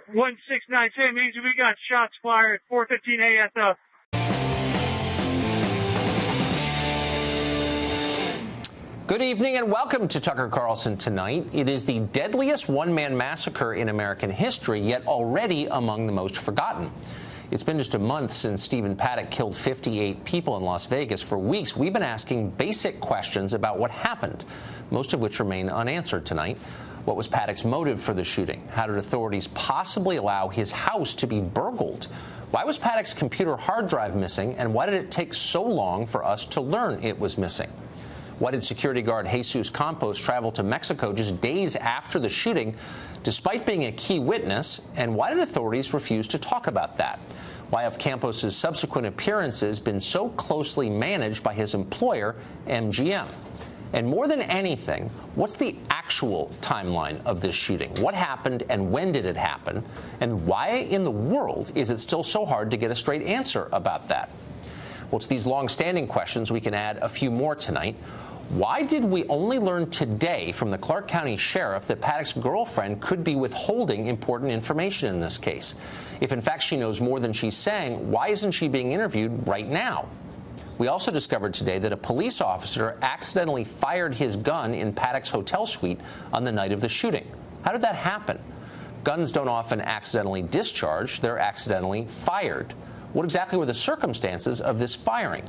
1692 means we got shots fired. 415 ASF. Good evening and welcome to Tucker Carlson Tonight. It is the deadliest one-man massacre in American history, yet already among the most forgotten. It's been just a month since Stephen Paddock killed 58 people in Las Vegas. For weeks, we've been asking basic questions about what happened, most of which remain unanswered tonight. What was Paddock's motive for the shooting? How did authorities possibly allow his house to be burgled? Why was Paddock's computer hard drive missing, and why did it take so long for us to learn it was missing? Why did security guard Jesus Campos travel to Mexico just days after the shooting, despite being a key witness? And why did authorities refuse to talk about that? Why have Campos's subsequent appearances been so closely managed by his employer, MGM? And more than anything, what's the actual timeline of this shooting? What happened and when did it happen? And why in the world is it still so hard to get a straight answer about that? Well, to these long-standing questions, we can add a few more tonight. Why did we only learn today from the Clark County Sheriff that Paddock's girlfriend could be withholding important information in this case? If in fact she knows more than she's saying, why isn't she being interviewed right now? We also discovered today that a police officer accidentally fired his gun in Paddock's hotel suite on the night of the shooting. How did that happen? Guns don't often accidentally discharge, they're accidentally fired. What exactly were the circumstances of this firing?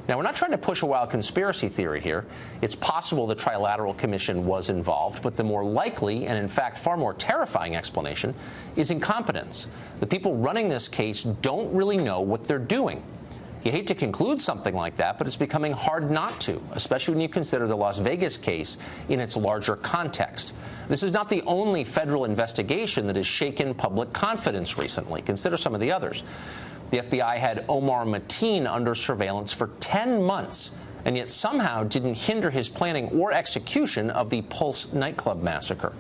Now, we're not trying to push a wild conspiracy theory here. It's possible the Trilateral Commission was involved, but the more likely and, in fact, far more terrifying explanation is incompetence. The people running this case don't really know what they're doing. You hate to conclude something like that, but it's becoming hard not to, especially when you consider the Las Vegas case in its larger context. This is not the only federal investigation that has shaken public confidence recently. Consider some of the others. The FBI had Omar Mateen under surveillance for 10 months, and yet somehow didn't hinder his planning or execution of the Pulse nightclub massacre.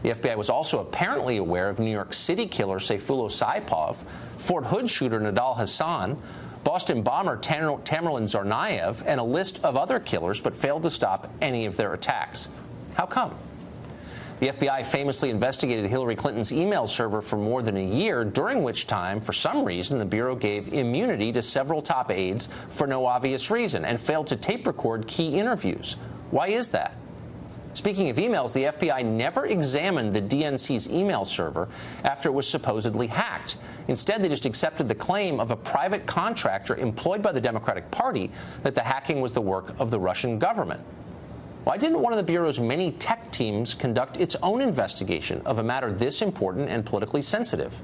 The FBI was also apparently aware of New York City killer Sayfullo Saipov, Fort Hood shooter Nadal Hassan, Boston bomber Tamerlan Tsarnaev, and a list of other killers, but failed to stop any of their attacks. How come? The FBI famously investigated Hillary Clinton's email server for more than a year, during which time, for some reason, the Bureau gave immunity to several top aides for no obvious reason and failed to tape record key interviews. Why is that? Speaking of emails, the FBI never examined the DNC's email server after it was supposedly hacked. Instead, they just accepted the claim of a private contractor employed by the Democratic Party that the hacking was the work of the Russian government. Why didn't one of the Bureau's many tech teams conduct its own investigation of a matter this important and politically sensitive?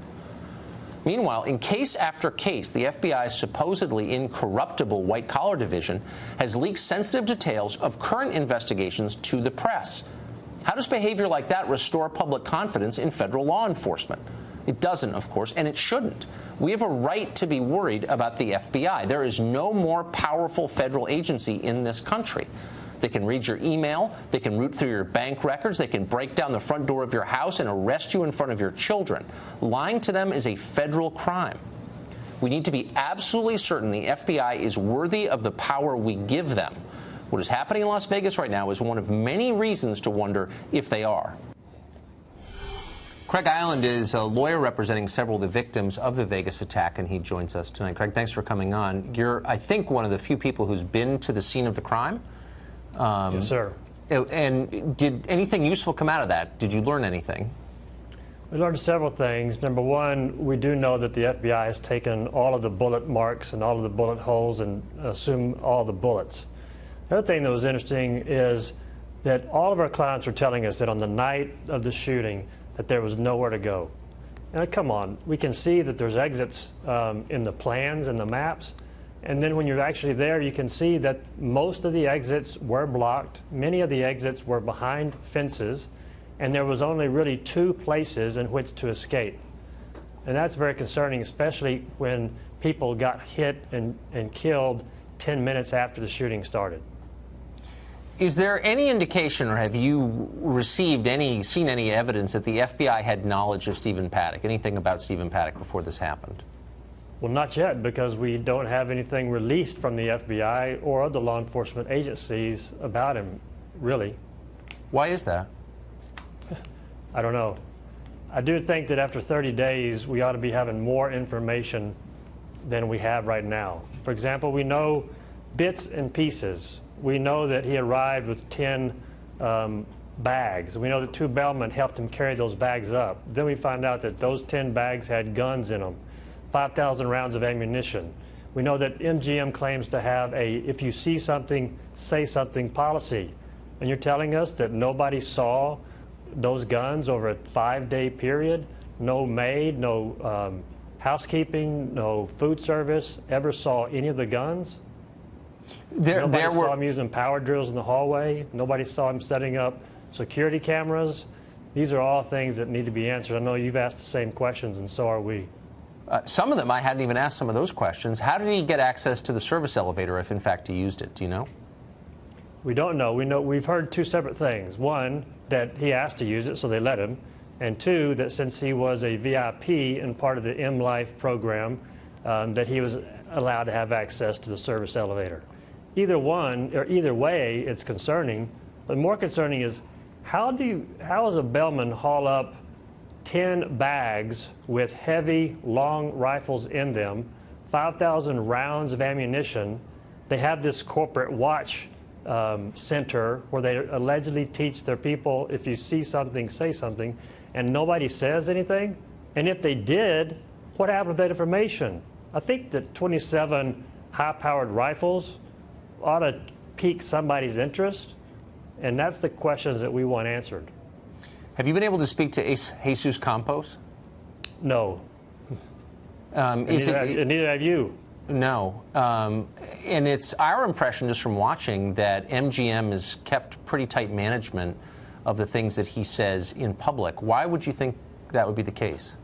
Meanwhile, in case after case, the FBI's supposedly incorruptible white-collar division has leaked sensitive details of current investigations to the press. How does behavior like that restore public confidence in federal law enforcement? It doesn't, of course, and it shouldn't. We have a right to be worried about the FBI. There is no more powerful federal agency in this country. They can read your email, they can root through your bank records, they can break down the front door of your house and arrest you in front of your children. Lying to them is a federal crime. We need to be absolutely certain the FBI is worthy of the power we give them. What is happening in Las Vegas right now is one of many reasons to wonder if they are. Craig Island is a lawyer representing several of the victims of the Vegas attack, and he joins us tonight. Craig, thanks for coming on. You're, I think, one of the few people who's been to the scene of the crime. Yes, sir. And did anything useful come out of that? Did you learn anything? We learned several things. Number one, we do know that the FBI has taken all of the bullet marks and all of the bullet holes and assumed all the bullets. The other thing that was interesting is that all of our clients were telling us that on the night of the shooting that there was nowhere to go. Now, come on, we can see that there's exits in the plans and the maps. And then when you're actually there, you can see that most of the exits were blocked. Many of the exits were behind fences, and there was only really 2 places in which to escape. And that's very concerning, especially when people got hit and killed 10 minutes after the shooting started. Is there any indication, or have you seen any evidence that the FBI had knowledge of Stephen Paddock, anything about Stephen Paddock before this happened? Well, not yet, because we don't have anything released from the FBI or other law enforcement agencies about him, really. Why is that? I don't know. I do think that after 30 days, we ought to be having more information than we have right now. For example, we know bits and pieces. We know that he arrived with 10 bags. We know that 2 bellmen helped him carry those bags up. Then we find out that those 10 bags had guns in them, 5,000 rounds of ammunition. We know that MGM claims to have a if you see something, say something policy. And you're telling us that nobody saw those guns over a 5-day period? No maid, no housekeeping, no food service ever saw any of the guns? Nobody saw him using power drills in the hallway. Nobody saw him setting up security cameras. These are all things that need to be answered. I know you've asked the same questions, and so are we. Some of them, I hadn't even asked some of those questions. How did he get access to the service elevator if, in fact, he used it? Do you know? We don't know. We've heard 2 separate things. One, that he asked to use it, so they let him. And 2, that since he was a VIP and part of the M-Life program, that he was allowed to have access to the service elevator. Either one, or either way, it's concerning. But more concerning is, how does a bellman haul up 10 bags with heavy, long rifles in them, 5,000 rounds of ammunition? They have this corporate watch center where they allegedly teach their people, if you see something, say something, and nobody says anything? And if they did, what happened with that information? I think that 27 high-powered rifles ought to pique somebody's interest, and that's the questions that we want answered. Have you been able to speak to Jesus Campos? No. Neither have you. No. And it's our impression, just from watching, that MGM has kept pretty tight management of the things that he says in public. Why would you think that would be the case?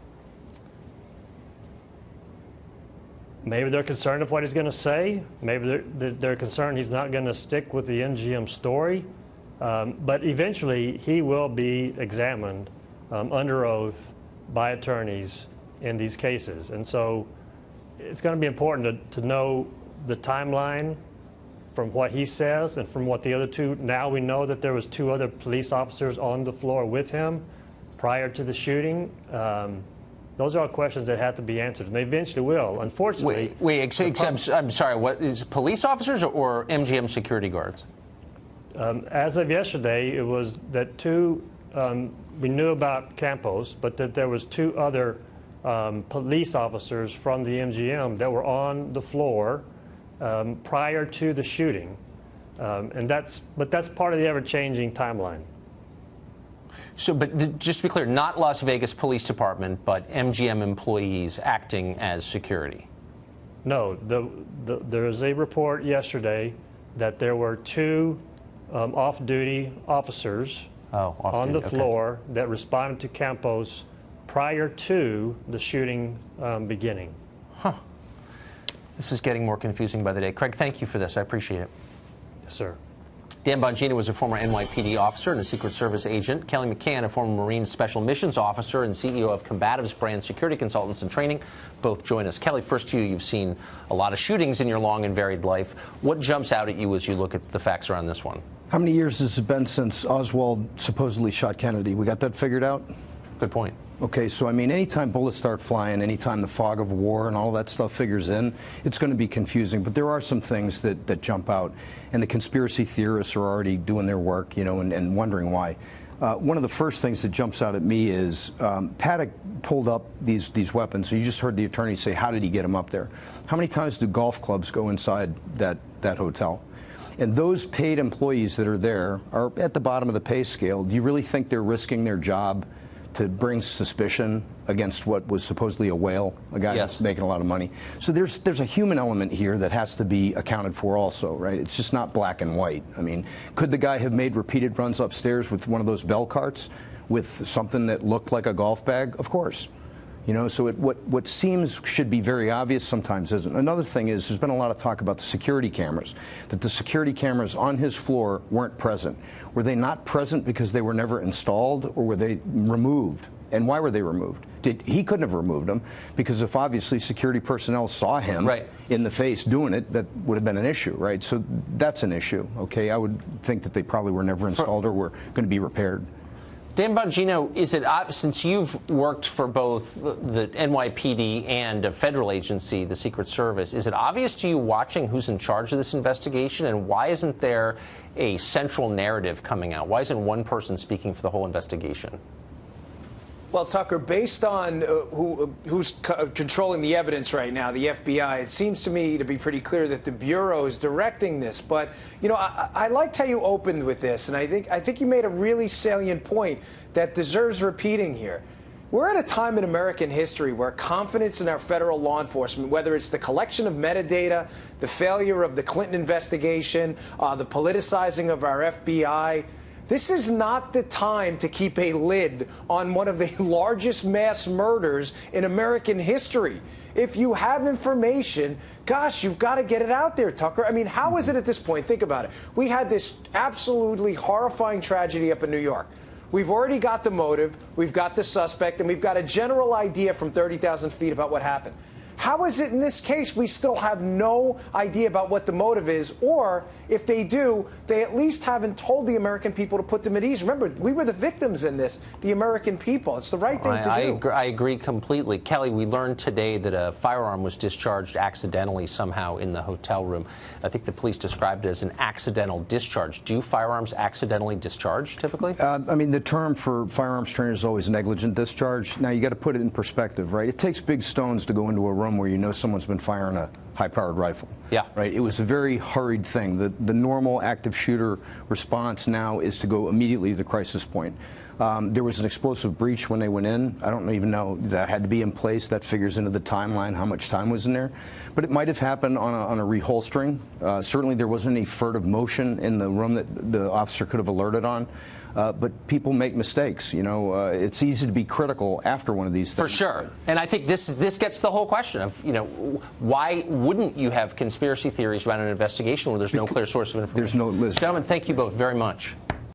Maybe they're concerned of what he's going to say. Maybe they're concerned he's not going to stick with the MGM story. But eventually, he will be examined under oath by attorneys in these cases. And so it's going to be important to know the timeline from what he says and from what the other 2. Now we know that there was 2 other police officers on the floor with him prior to the shooting. Those are all questions that have to be answered, and they eventually will. Unfortunately, I'm sorry. What is police officers or MGM security guards? As of yesterday, it was that 2 we knew about Campos, but that there was 2 other police officers from the MGM that were on the floor prior to the shooting, but that's part of the ever-changing timeline. So, but just to be clear, not Las Vegas Police Department, but MGM employees acting as security. No, there was a report yesterday that there were 2 off-duty officers on the floor that responded to Campos prior to the shooting beginning. Huh. This is getting more confusing by the day. Craig, thank you for this. I appreciate it. Yes, sir. Dan Bongino was a former NYPD officer and a Secret Service agent. Kelly McCann, a former Marine Special Missions officer and CEO of Combatives Brand Security Consultants and Training, both join us. Kelly, first to you, you've seen a lot of shootings in your long and varied life. What jumps out at you as you look at the facts around this one? How many years has it been since Oswald supposedly shot Kennedy? We got that figured out? Good point. Okay, so I mean, anytime bullets start flying, anytime the fog of war and all that stuff figures in, it's going to be confusing. But there are some things that jump out, and the conspiracy theorists are already doing their work, you know, and wondering why. One of the first things that jumps out at me is Paddock pulled up these weapons. So you just heard the attorney say, how did he get them up there? How many times do golf clubs go inside that hotel? And those paid employees that are there are at the bottom of the pay scale. Do you really think they're risking their job to bring suspicion against what was supposedly a whale, a guy that's making a lot of money? So there's a human element here that has to be accounted for also, right? It's just not black and white. I mean, could the guy have made repeated runs upstairs with one of those bell carts with something that looked like a golf bag? Of course. You know, so what seems should be very obvious sometimes isn't. Another thing is there's been a lot of talk about the security cameras, that the security cameras on his floor weren't present. Were they not present because they were never installed, or were they removed? And why were they removed? He couldn't have removed them, because if obviously security personnel saw him in the face doing it, that would have been an issue, right? So that's an issue, okay? I would think that they probably were never installed or were going to be repaired. Dan Bongino, is it since you've worked for both the NYPD and a federal agency, the Secret Service, is it obvious to you watching who's in charge of this investigation, and why isn't there a central narrative coming out? Why isn't one person speaking for the whole investigation? Well, Tucker, based on who's controlling the evidence right now, the FBI, it seems to me to be pretty clear that the Bureau is directing this. But, you know, I liked how you opened with this, and I think you made a really salient point that deserves repeating here. We're at a time in American history where confidence in our federal law enforcement, whether it's the collection of metadata, the failure of the Clinton investigation, the politicizing of our FBI, this is not the time to keep a lid on one of the largest mass murders in American history. If you have information, gosh, you've got to get it out there, Tucker. I mean, how is it at this point? Think about it. We had this absolutely horrifying tragedy up in New York. We've already got the motive, we've got the suspect, and we've got a general idea from 30,000 feet about what happened. How is it in this case we still have no idea about what the motive is, or if they do, they at least haven't told the American people to put them at ease? Remember, we were the victims in this, the American people. It's the right thing to do. I agree completely. Kelly, we learned today that a firearm was discharged accidentally somehow in the hotel room. I think the police described it as an accidental discharge. Do firearms accidentally discharge typically? I mean, the term for firearms trainers is always negligent discharge. Now, you got to put it in perspective, right? It takes big stones to go into a room where you know someone's been firing a high-powered rifle. Yeah. Right? It was a very hurried thing. The normal active shooter response now is to go immediately to the crisis point. There was an explosive breach when they went in. I don't even know that had to be in place. That figures into the timeline, how much time was in there. But it might have happened on a reholstering. Certainly there wasn't any furtive motion in the room that the officer could have alerted on. But people make mistakes. You know, it's easy to be critical after one of these things. For sure. And I think this gets to the whole question of, you know, why wouldn't you have conspiracy theories around an investigation where there's no clear source of information? There's no list. Gentlemen, thank you both very much.